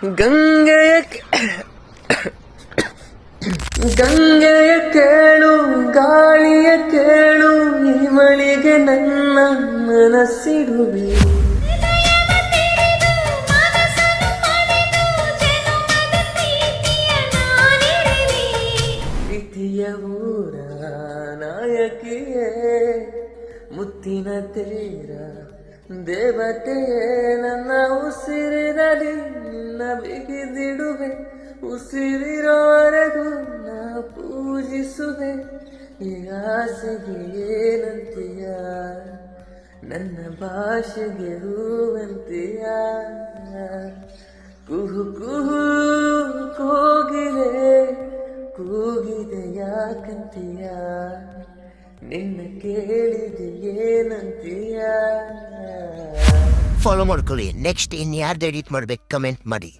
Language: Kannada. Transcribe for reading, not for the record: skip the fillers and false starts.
ಗಂಗೆಯ ಗಂಗೆಯ ಕೇಳು, ಗಾಳಿಯ ಕೇಳು, ಈ ಮಳಿಗೆ ನನ್ನ ಮನಸ್ಸಿಡುವೆ. ಪ್ರೀತಿಯ ಊರ ನಾಯಕಿಯೇ, ಮುತ್ತಿನ ತೇರ ದೇವತೆಯೇ, ನನ್ನ ಉಸಿರಿನಲ್ಲಿ ನಿನ್ನ ಬಿಗಿದಿಡುವೆ. ಉಸಿರಿರೋವರೆಗೂ ನಾ ಪೂಜಿಸುವೆ. ಈ ಆಸೆಗೆ ಏನಂತೀಯ, ನನ್ನ ಭಾಷೆಗೆ ಹೂವಂತೀಯ. ಕುಹು ಕುಹು ಕೋಗಿಲೆ ಕೂಗಿದೆ ಯಾಕಂತೀಯ, ನಿನ್ನ ಕೇಳಿದೆ ಏನಂತೀಯ. ಫಾಲೋ ಮಾಡ್ಕೊಳ್ಳಿ. ನೆಕ್ಸ್ಟ್ ಇನ್ಯಾರ್ದು ಎಡಿಟ್ ಮಾಡ್ಬೇಕು ಕಮೆಂಟ್ ಮಾಡಿ.